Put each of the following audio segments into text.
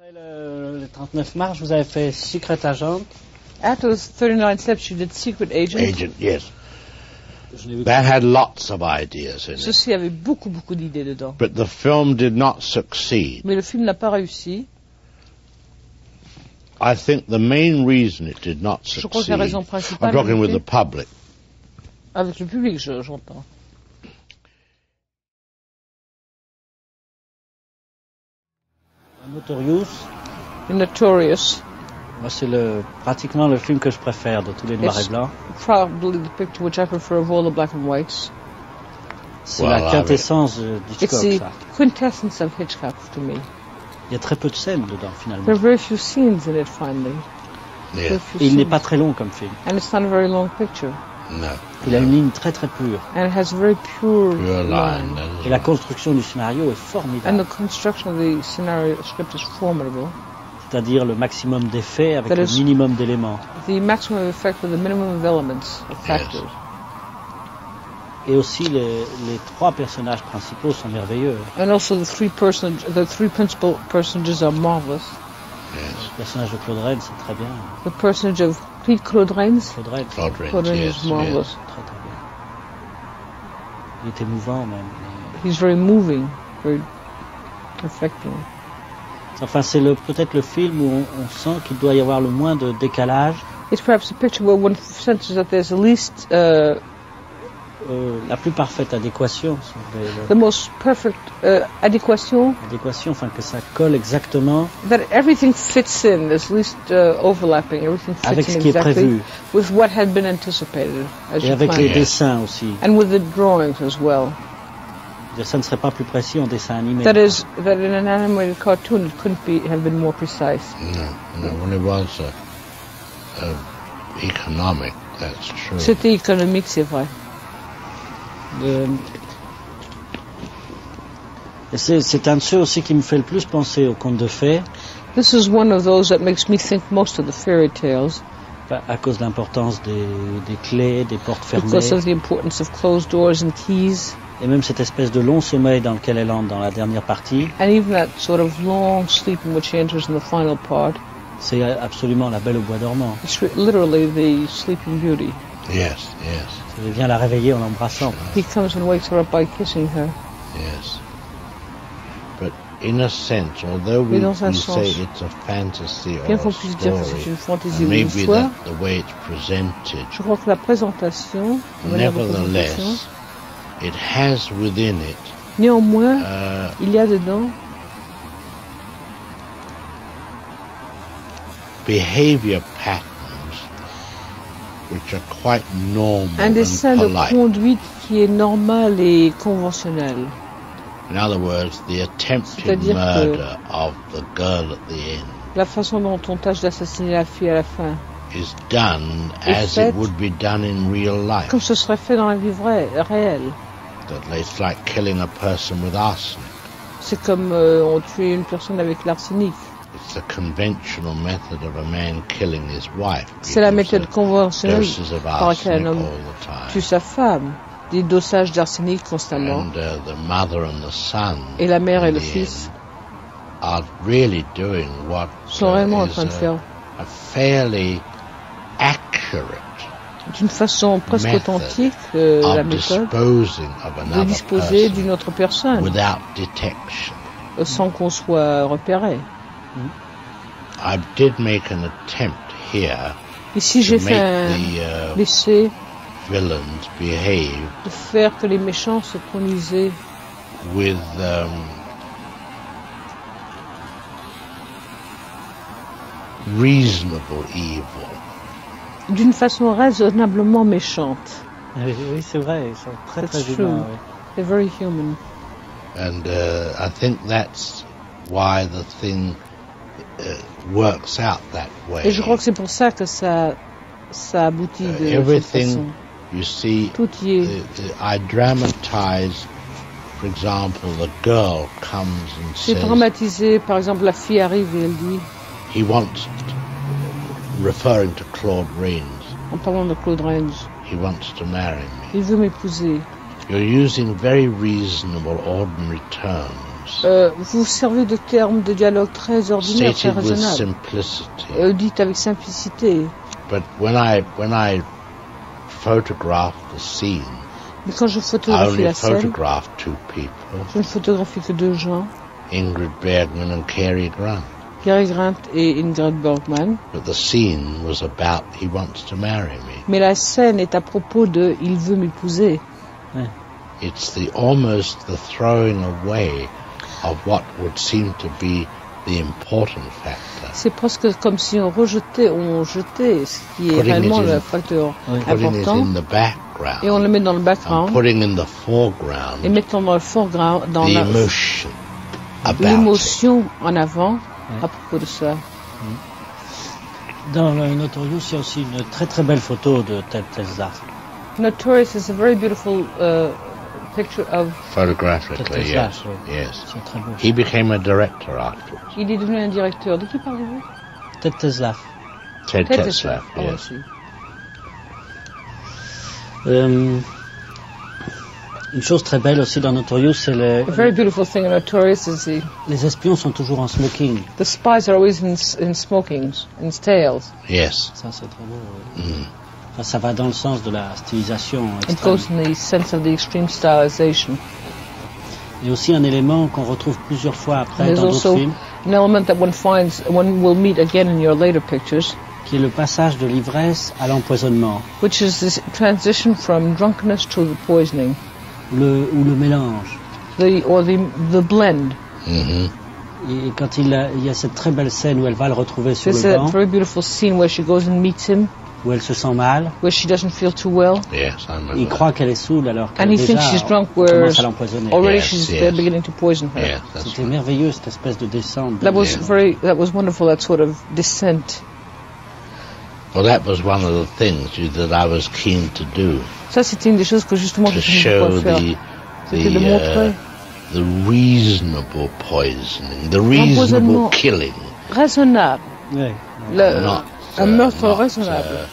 Après le 39 mars, vous avez fait Secret Agent. After those 39 steps, you did Secret Agent. Agent, yes. That had lots of ideas in it. Ceci avait beaucoup d'idées dedans. But the film did not succeed. Mais le film n'a pas réussi. I think the main reason it did not Je crois que la succeed, raison principale, I'm talking with the public, avec le public, j'entends. Notorious. Moi, c'est pratiquement le film que je préfère de tous les noirs et blancs. Probably the picture which I prefer of all the black and whites. C'est la quintessence d'Hitchcock, It's the ça. quintessence of Hitchcock to me. Il y a très peu de scènes dedans, finalement. There are very few scenes in it, finally. yeah. Et il n'est pas très long comme film. And it's not a very long picture. No. Il a une ligne très très pure. And it has a very pure Pure line. Et la construction du scénario est And formidable. the construction of the scenario script is formidable. C'est-à-dire le maximum d'effets avec That le is- minimum d'éléments. The maximum effect with the minimum of elements, of factors. Et aussi les trois personnages principaux sont merveilleux. And also the three principal personages are marvelous. Le personnage de Claude Rains, c'est très bien. The personage of Claude Rains. Claude Rains, Claude Rains, yes, is marvelous. très très bien. Il est émouvant même. He's very moving, very affecting. Enfin, c'est peut-être le film où on sent qu'il doit y avoir le moins de décalage. It's perhaps a picture where one senses that there's at least La plus parfaite adéquation. the most perfect adéquation, Adéquation, enfin que ça colle exactement that everything fits in, there's at least overlapping, everything fits avec in ce qui est exactly prévu. with what had been anticipated, as Et you avec planned. les dessins aussi. And with the drawings as well. Ça ne serait pas plus précis en dessin animé. That is, that in an animated cartoon it couldn't have been more precise. No, when it was economic, that's true. C'était économique, c'est vrai. Et c'est un de ceux aussi qui me fait le plus penser aux contes de fées, This is one of those that makes me think most of the fairy tales à cause de l'importance des clés, des portes fermées, because of the importance of closed doors and keys, et même cette espèce de long sommeil dans lequel elle entre dans la dernière partie. and even that sort of long sleep in which she enters in the final part. C'est absolument la Belle au bois dormant. It's literally the Sleeping Beauty. Yes, yes, Il vient la réveiller en l'embrassant. He comes and wakes her up by kissing her. yes. But in a sense, although Mais we dans un say sens, it's a fantasy bien or qu'on a puisse dire que c'est story, une fantaisie and ou une maybe histoire, that the way it's presented, je crois que la présentation, la manière de présentation, nevertheless, it has within it néanmoins, il y a dedans behavior patterns which are quite normal un dessin de polite. conduite qui est normal et conventionnel. In other words, the attempted C'est-à-dire que- murder of the girl at the end La façon dont on tâche d'assassiner la fille à la fin, is done Est as faite it would be done in real life. comme ce serait fait dans la vie réelle. That it's like killing a person with arsenic. C'est comme on tue une personne avec l'arsenic. It's the conventional method of a man killing his wife. C'est la He gives méthode her conventionnelle doses of par laquelle arsenic un homme all the time. tue sa femme. Des dosages d'arsenic constamment. And the mother and the son Et la mère et in le the fils end are really doing what sont réellement en is train de faire a fairly accurate d'une façon presque method authentique la of méthode disposing of de another disposer person d'une autre personne without detection. sans qu'on soit repéré. I did make an attempt here Ici, to j'ai make fait un essai villains behave de faire que les méchants se conduisaient with reasonable evil. d'une façon raisonnablement méchante. Oui, c'est vrai, ils sont très That's très true. humains. Oui. They're very human. And I think that's why the thing works out that way. Et je crois que c'est pour ça que ça aboutit de cette Everything façon. you see, Tout y est. I dramatize, for example, the girl comes and C'est says dramatisé, par exemple, la fille arrive et elle dit, he wants, referring to Claude Rains, en parlant de Claude Rains, he wants to marry me. il veut m'épouser. You're using very reasonable, ordinary terms. Vous vous servez de termes de dialogue très ordinaires, très stated with raisonnables, simplicity. dites avec simplicité. But when I photograph the scene, Mais quand je I photographie only la scène, photograph two people, je ne photographie que deux gens, Ingrid Bergman and Cary Grant. Cary Grant et Ingrid Bergman. But the scene was about he wants to marry me. Mais la scène est à propos de « il veut m'épouser ». It's almost the throwing away of what would seem to be the important factor. C'est presque comme si on jetait ce qui est Putting réellement it in- le facteur Putting it important in the background et on le met dans le and background putting in the et foreground mettons dans le foreground, dans the emotion about it. l'émotion en avant à propos de ça. Dans le Notorious, il y a aussi une très très belle photo de Ted Tesla. Notorious is a very beautiful picture of... Photographically, Ted yes, Tesla, yes. C'est très beau. He became a director afterwards. Il est devenu un directeur. De qui parlez-vous? Ted Tesla. Ted Ted Tesla, Oh, yes. aussi. Une chose très belle aussi dans Notorious, c'est A very beautiful thing in Notorious is les espions sont toujours en smoking. the spies are always in smokings, in tails. Yes. Ça, c'est très beau. Enfin, ça va dans le sens de la stylisation It extrême. goes in the sense of the extreme stylization. Et aussi un élément qu'on retrouve plusieurs fois après There's dans d'autres also films, an element that one will meet again in your later pictures, qui est le passage de l'ivresse à l'empoisonnement, which is this transition from drunkenness to the poisoning, ou le mélange. the blend. Mm-hmm. Et quand il y a cette très belle scène où elle va le retrouver sur There's le a banc, very beautiful scene where she goes and meets him, où elle se sent mal, where she doesn't feel too well, Yes, I remember. il croit qu'elle est saoule alors and qu'elle he déjà thinks she's drunk, commence whereas à l'empoisonner. already Yes, she's yes. beginning to poison her. Yes, that's C'était right. merveilleux cette espèce de descente. That was Yeah. that was wonderful, that sort of descent. Well, that was one of the things that I was keen to do, Ça, c'était une des choses que justement to je voulais show pouvoir faire. C'était de montrer the reasonable poisoning, the reasonable L'empoisonnement. killing, raisonnable, Ouais. not un meurtre not, raisonnable.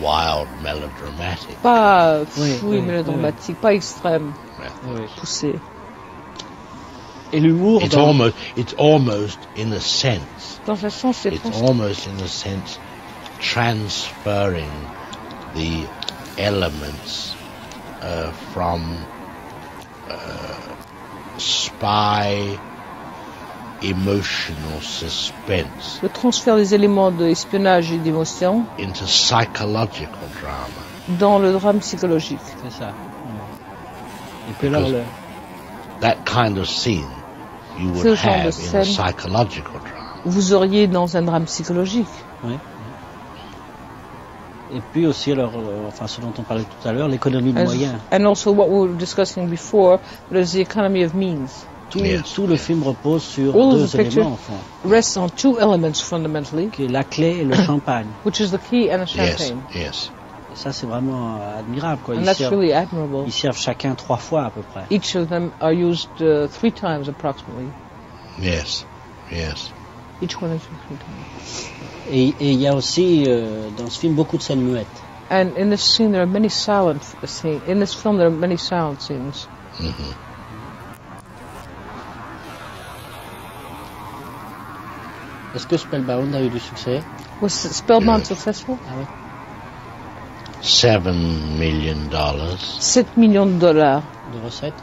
Wild melodramatic. Pas Oui, fou oui, et mélodramatique, pas extrême, Oui. poussé. Et l'humour It's dans... almost in a sense, Dans un sens, c'est it's almost in a sense transferring the elements from spy emotional suspense le transfert des éléments d'espionnage et d'émotion into psychological drama. dans le drame psychologique. C'est ça. Ouais. Et puis alors, That kind of scene you would Ce genre de have in a scène. psychological drama. Vous auriez dans un drame psychologique. ouais. Et puis aussi, alors, enfin, ce dont on parlait tout à l'heure, l'économie de moyens. And also what we were discussing before, there's the economy of means. Tout le film repose sur All of deux the picture éléments, au fond, rests on two elements fundamentally, qui est la clé et le champagne. which is the key and the Yes, champagne. yes. Et ça, c'est vraiment admirable, quoi. And that's really admirable. Ils servent chacun 3 fois, à peu près. Each of them are used 3 times approximately. Yes, yes. Each one is used 3 times. Et il y a aussi, dans ce film, beaucoup de scènes muettes. And in this scene, there are many silent scenes. In this film, there are many silent scenes. Mm-hmm. Est-ce que Spellbound a eu du succès? Was Spellbound Yes. successful? Ah ouais. $7 million 7 millions de dollars De recettes?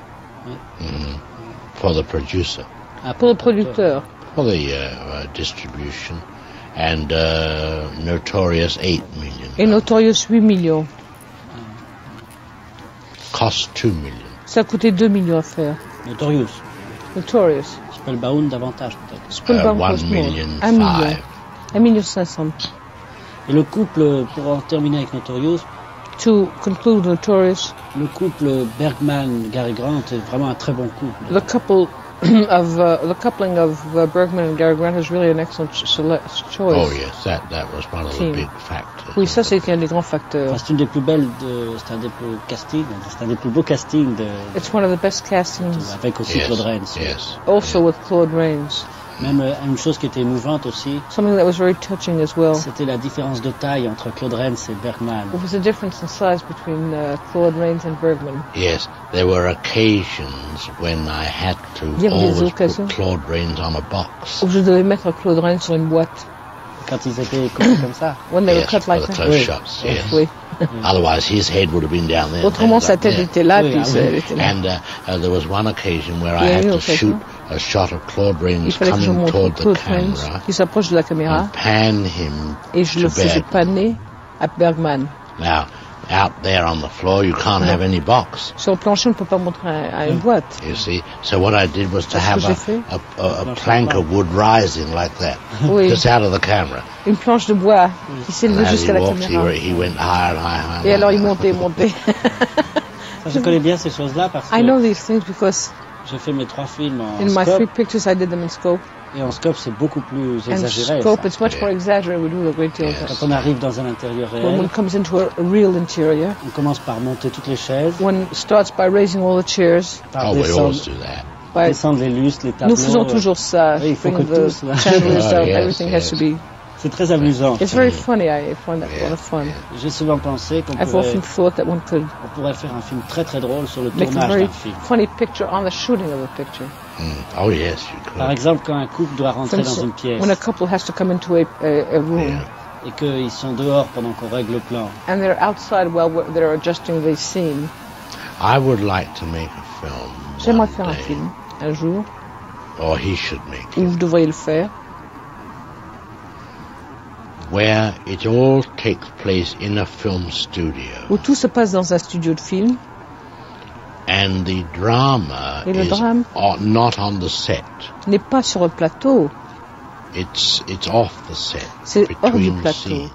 for the producer, Ah, pour le producteur. for the distribution, and Notorious $8 million. Et Notorious 8 millions. Cost $2 million. Ça a coûté 2 millions à faire. Notorious. Notorious. Spellbound davantage, peut-être. Spellbound 1 cost more. million 1 million. 5. 1 million 500. Et le couple, pour en terminer avec Notorious, To conclude Notorious, le couple Bergman-Gary Grant est vraiment un très bon couple. the coupling of Bergman and Gary Grant is really an excellent choice. Oh yes, that was one of the Team. big factors. Oui, ça c'est un des grands facteurs. Enfin, c'est une des plus belles, c'est un des plus castings, c'est un des plus beaux castings It's one of the best castings, avec aussi Yes, Claude Rains. yes. also with Claude Rains. Même une chose qui était émouvante aussi, Something that was very touching as well. c'était la différence de taille entre Claude Rains et Bergman. There was a difference in size between Claude Rains and Bergman. Yes, there were occasions when I had to Il y avait des always occasions. put Claude Rains on a box. Où je devais mettre Claude Rains sur une boîte. Quand ils étaient coupés comme ça. When they were Yes, cut for like the that. close Oui. shots, yes. Oui. Otherwise, his head would have been down there. Autrement, and sa up tête there. était là, Oui, puis ah oui. elle était là. And there was one occasion where Il y I a had une to occasion. shoot a shot of Claude Il Rains fallait que je coming montre toward the Claude Rains camera qui s'approche de la caméra and pan him et je le to faisais Bergman. paner à Bergman. Now, out there on the floor, you can't have any box, Sur le plancher, on ne peut pas montrer à une boîte. you see. So what I did was to That's have what you feel? a plank of wood rising like that, Oui. just out of the camera. Une planche de bois qui And s'élevait as jusqu'à he la walked, caméra. he went higher and higher. And Et higher. alors il montait, montait. Ça, je connais bien ces choses-là parce I know que these things because j'ai fait mes 3 films en in my 3 scope. pictures I did them in scope. Et en scope, c'est beaucoup plus And exagéré. scope, ça. it's much more exaggerated. We do a great deal of Yes. that. Quand on arrive dans un intérieur When réel, one comes into a real interior, on commence par monter toutes les chaises, one starts by raising all the chairs, par Oh, we descendre, always do that. by descendre les lustres, les tableaux. nous faisons toujours ça. Oui, il faut Bring que the tous, là. chandeliers Oh, down. yes, Everything has to be. C'est très amusant. It's very funny. I find that a lot of fun. J'ai souvent pensé qu'on I've pourrait, often thought that one could on pourrait faire un film très très drôle sur le make a tournage very d'un film. funny picture on the shooting of a picture. Oh yes, you could. Par exemple, quand un couple doit For rentrer dans instance, une pièce when a couple has to come into a room Yeah. et qu'ils sont dehors pendant qu'on règle le plan, and they're outside while they're adjusting the scene. I would like to make a film. J'aimerais one faire un day, film un jour or he should make où it, vous devriez le faire, where it all takes place in a film studio, où tout se passe dans un studio de film and the drama Et le is drame? not on the set. n'est pas sur le plateau, It's off the set c'est hors du between plateau. scenes.